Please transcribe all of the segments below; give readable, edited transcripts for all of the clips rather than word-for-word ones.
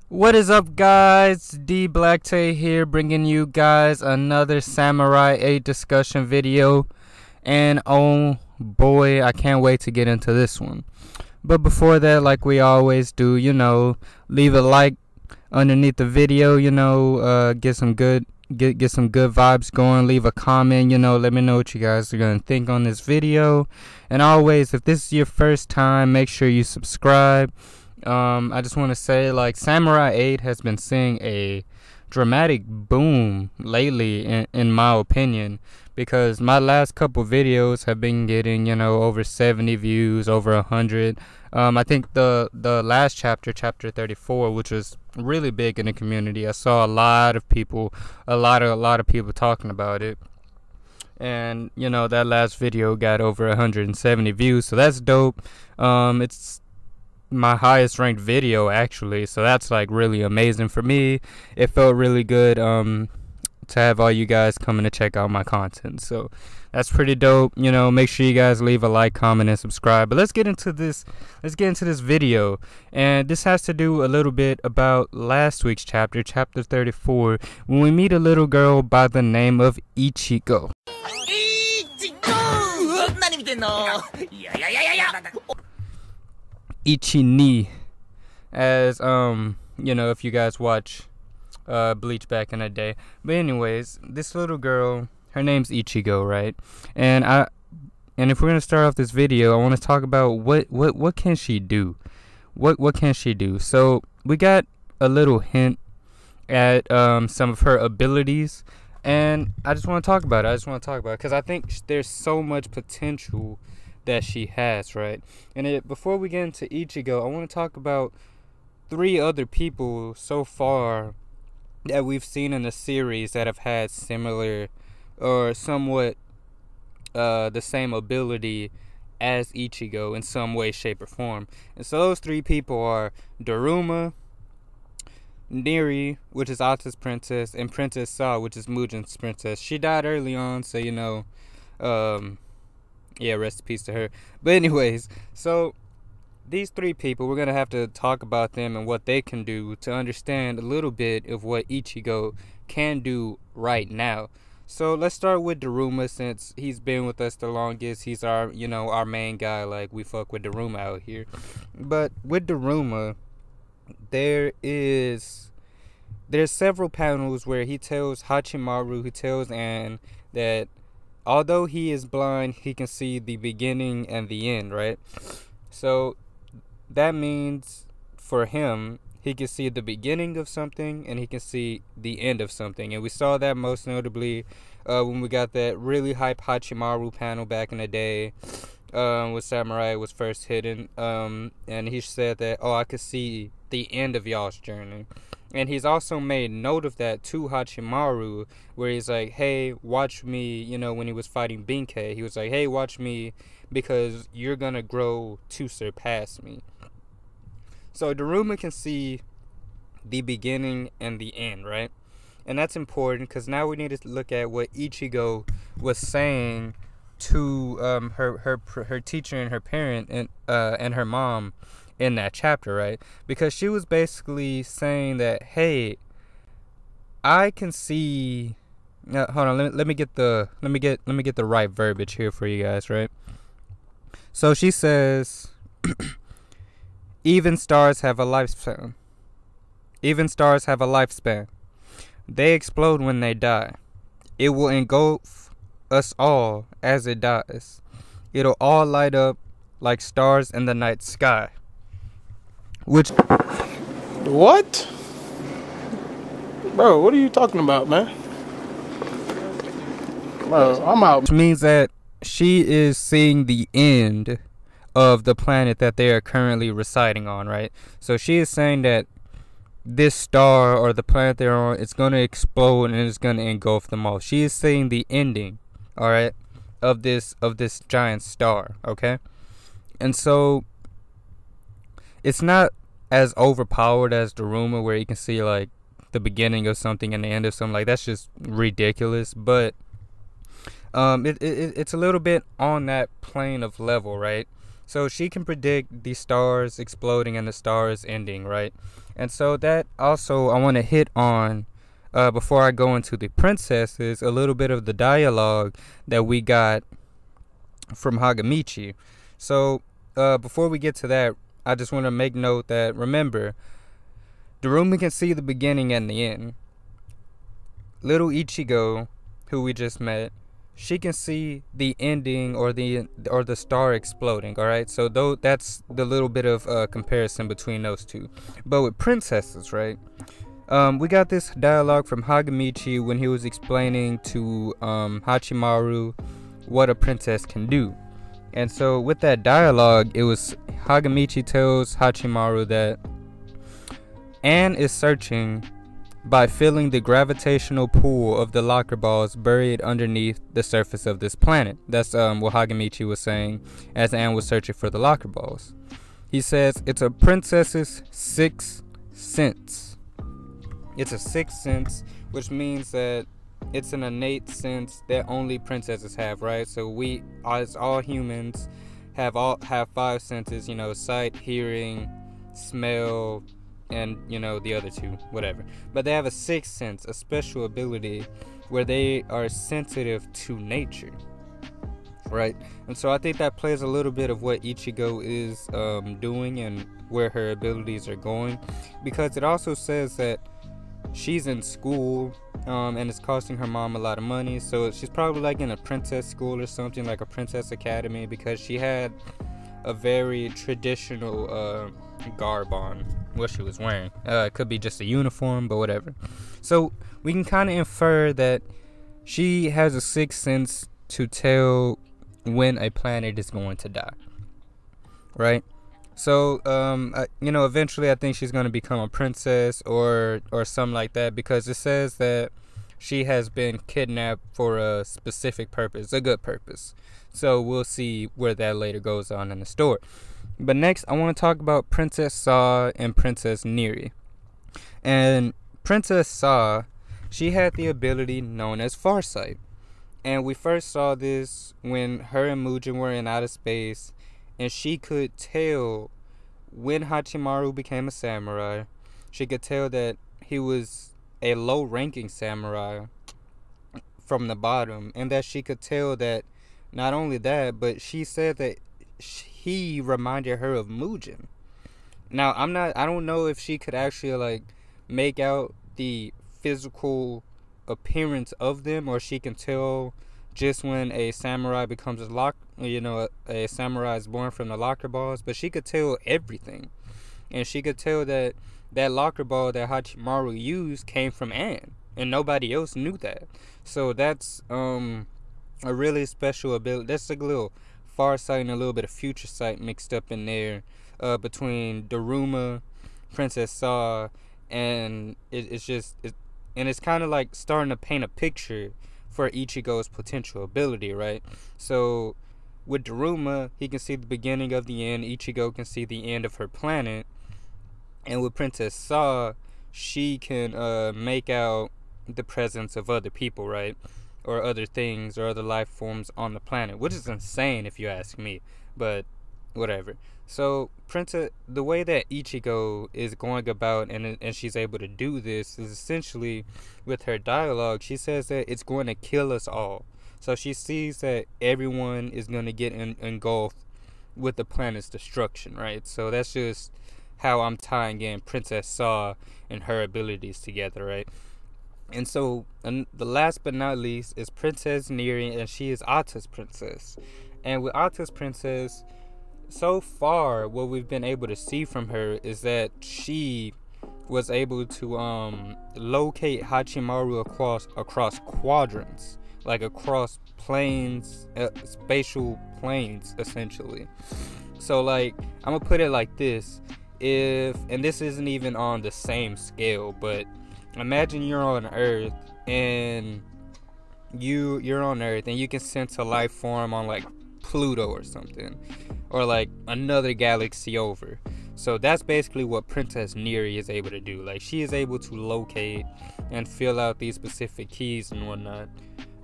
What is up, guys? D Black Tay here, bringing you guys another Samurai 8 discussion video. And oh boy, I can't wait to get into this one. But before that, like we always do, leave a like underneath the video, get some good vibes going. Leave a comment, let me know what you guys are gonna think on this video. And always, if this is your first time, make sure you subscribe. I just want to say, like, Samurai 8 has been seeing a dramatic boom lately, in my opinion, because my last couple videos have been getting, over 70 views, over 100. I think the last chapter 34, which was really big in the community, I saw a lot of people talking about it. And, that last video got over 170 views, so that's dope. It's my highest ranked video, actually, so that's like really amazing for me. It felt really good to have all you guys coming to check out my content, so that's pretty dope. Make sure you guys leave a like, comment, and subscribe. But let's get into this video, and this has to do a little bit about last week's chapter 34, when we meet a little girl by the name of Ichigo. Ichi-ni, as if you guys watch Bleach back in the day. But anyways, this little girl, her name's Ichigo, right? And if we're gonna start off this video, I want to talk about what can she do? What can she do? So we got a little hint at some of her abilities, and I just want to talk about it. Because I think there's so much potential that she has, right? And before we get into Ichigo, I want to talk about 3 other people so far that we've seen in the series that have had similar or somewhat the same ability as Ichigo in some way, shape, or form. And so those 3 people are Daruma, Neri, which is Ata's princess, and Princess Sa, which is Mujin's princess. She died early on, so yeah, rest in peace to her. But anyways, so these 3 people, we're going to have to talk about them and what they can do to understand a little bit of what Ichigo can do right now. So let's start with Daruma, since he's been with us the longest. He's our, our main guy. Like, we fuck with Daruma out here. But with Daruma, there's several panels where he tells Hachimaru, Anne that although he is blind, he can see the beginning and the end, right? So that means for him, he can see the beginning of something and he can see the end of something. And we saw that most notably when we got that really hype Hachimaru panel back in the day when Samurai was first hidden. And he said that, oh, I could see the end of y'all's journey. And he's also made note of that to Hachimaru, where he's like, hey, watch me, when he was fighting Benkei, he was like, hey, watch me, because you're gonna grow to surpass me. So Daruma can see the beginning and the end, right? And that's important, because now we need to look at what Ichigo was saying to her teacher and her parent and her mom in that chapter, right? Because she was basically saying that, hey, I can see. Hold on, let me get the right verbiage here for you guys, right? So she says, even stars have a lifespan. They explode when they die. It will engulf us all as it dies. It'll all light up like stars in the night sky. What? Bro, what are you talking about, man? Bro, I'm out. Which means that she is seeing the end of the planet that they are currently residing on, right? So she is saying that this star or the planet they're on, it's going to explode and it's going to engulf them all. She is seeing the ending, all right, of this giant star, okay? And so it's not as overpowered as Daruma, where you can see like the beginning of something and the end of something. Like, that's just ridiculous. But It's a little bit on that plane of level, right? So she can predict the stars exploding and the stars ending, right? And so that also I want to hit on, before I go into the princesses, a little bit of the dialogue that we got from Hagamichi. So before we get to that, I just want to make note that, remember, Daruma can see the beginning and the end. Little Ichigo, who we just met, she can see the ending or the star exploding. All right, so that's the little bit of comparison between those two. But with princesses, right? We got this dialogue from Hagamichi when he was explaining to Hachimaru what a princess can do. And so with that dialogue, it was Hagamichi tells Hachimaru that Anne is searching by feeling the gravitational pull of the locker balls buried underneath the surface of this planet. That's what Hagamichi was saying as Anne was searching for the locker balls. He says it's a princess's sixth sense. It's a sixth sense, which means that it's an innate sense that only princesses have, right? So we, as all humans, have five senses, sight, hearing, smell, and the other two, whatever. But they have a sixth sense, a special ability where they are sensitive to nature, right? And so I think that plays a little bit of what Ichigo is doing and where her abilities are going, because it also says that she's in school and it's costing her mom a lot of money, so she's probably like in a princess school or something, like a princess academy, because she had a very traditional garb on what she was wearing. It could be just a uniform, but whatever. So we can kind of infer that she has a sixth sense to tell when a planet is going to die, right? So eventually I think she's going to become a princess or something like that, because it says that she has been kidnapped for a specific purpose, a good purpose. So we'll see where that later goes on in the story. But next, I want to talk about Princess Saw and Princess Neri. And Princess Saw, she had the ability known as Farsight. And we first saw this when her and Mujin were in outer space, and she could tell when Hachimaru became a samurai. She could tell that he was a low-ranking samurai from the bottom, and that she could tell that not only that, but she said that he reminded her of Mujin. Now, I don't know if she could actually make out the physical appearance of them, or she can tell just when a samurai becomes a samurai is born from the locker balls, but she could tell everything. And she could tell that locker ball that Hachimaru used came from Anne, and nobody else knew that. So that's a really special ability. That's like a little Farsight and a little bit of future sight mixed up in there, between Daruma, Princess Saw, and it's kind of like starting to paint a picture for Ichigo's potential ability, right? So with Daruma, he can see the beginning of the end. Ichigo can see the end of her planet. And with Princess Saw, she can make out the presence of other people, right? Or other things or other life forms on the planet, which is insane if you ask me, but whatever. So the way that Ichigo is going about and she's able to do this is essentially with her dialogue. She says that it's going to kill us all. So she sees that everyone is going to get engulfed with the planet's destruction, right? So that's just how I'm tying in Princess Saw and her abilities together, right? And so the last but not least is Princess Neri, and she is Ata's princess. And with Ata's princess, so far what we've been able to see from her is that she was able to locate Hachimaru across quadrants, like across planes, spatial planes essentially. So I'm gonna put it like this, and this isn't even on the same scale, but imagine you're on Earth and you're on Earth and you can sense a life form on Pluto or something, or another galaxy over. So that's basically what Princess Neri is able to do. She is able to locate and fill out these specific keys and whatnot.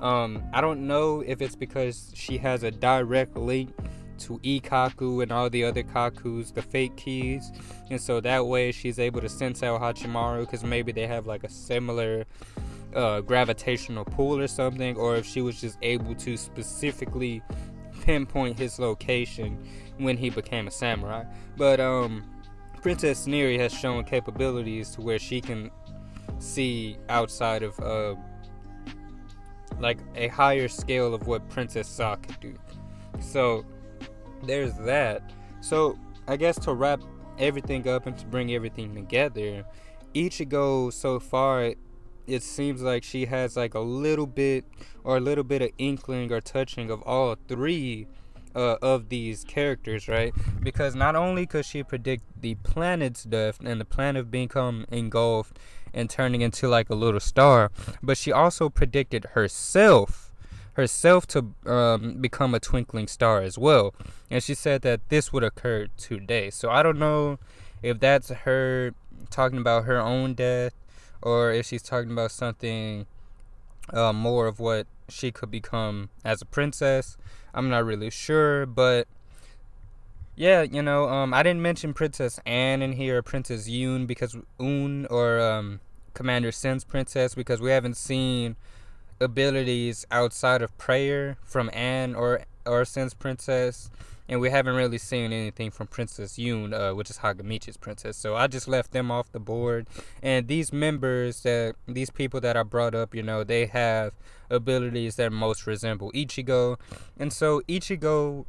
I don't know if it's because she has a direct link to Ikkaku and all the other Kakus, the fake keys, and so that way she's able to sense out Hachimaru, because maybe they have like a similar gravitational pull or something, or if she was just able to specifically pinpoint his location when he became a samurai. But Princess Neri has shown capabilities to where she can see outside of like a higher scale of what Princess Sa could do. So there's that. So I guess to wrap everything up and to bring everything together, Ichigo so far, it seems like she has like a little bit of inkling or touching of all three of these characters, right? Because not only could she predict the planet's death and the planet become engulfed and turning into like a little star, but she also predicted herself to become a twinkling star as well. And she said that this would occur today. So I don't know if that's her talking about her own death, or if she's talking about something more of what she could become as a princess. I'm not really sure, but yeah, you know, I didn't mention Princess Anne in here, or Princess Yoon, because Commander Sen's princess, because we haven't seen abilities outside of prayer from Anne or Sen's princess, and we haven't really seen anything from Princess Yoon, which is Hagamichi's princess. So I just left them off the board. And these people that I brought up, you know, they have abilities that most resemble Ichigo. And so Ichigo,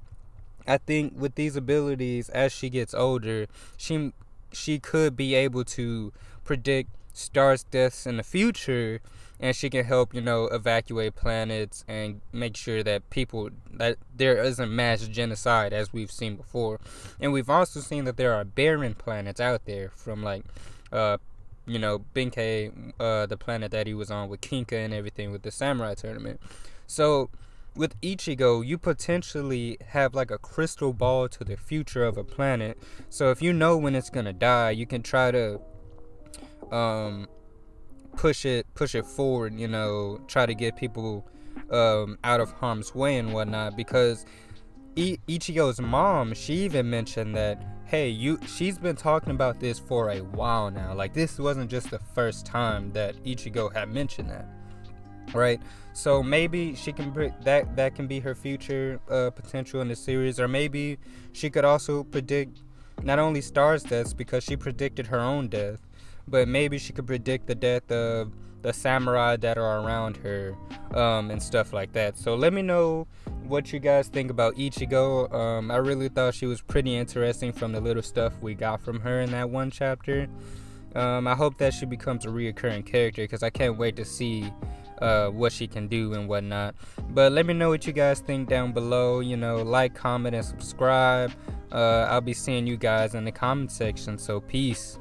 I think with these abilities, as she gets older, she could be able to predict stars' deaths in the future, and she can help, you know, evacuate planets and make sure that there isn't mass genocide as we've seen before. And we've also seen that there are barren planets out there, from like you know, Benkei, the planet that he was on with Kinka and everything with the samurai tournament. So with Ichigo, you potentially have like a crystal ball to the future of a planet. So if you know when it's gonna die, you can try to push it forward, you know, try to get people out of harm's way and whatnot. Because Ichigo's mom, she even mentioned that, hey, she's been talking about this for a while now. Like, this wasn't just the first time that Ichigo had mentioned that, right? So maybe she can that can be her future potential in the series. Or maybe she could also predict not only stars' deaths, because she predicted her own death, but maybe she could predict the death of the samurai that are around her, and stuff like that. So let me know what you guys think about Ichigo. I really thought she was pretty interesting from the little stuff we got from her in that one chapter. I hope that she becomes a reoccurring character, because I can't wait to see what she can do and whatnot. But let me know what you guys think down below. You know, like, comment, and subscribe. I'll be seeing you guys in the comment section. So peace.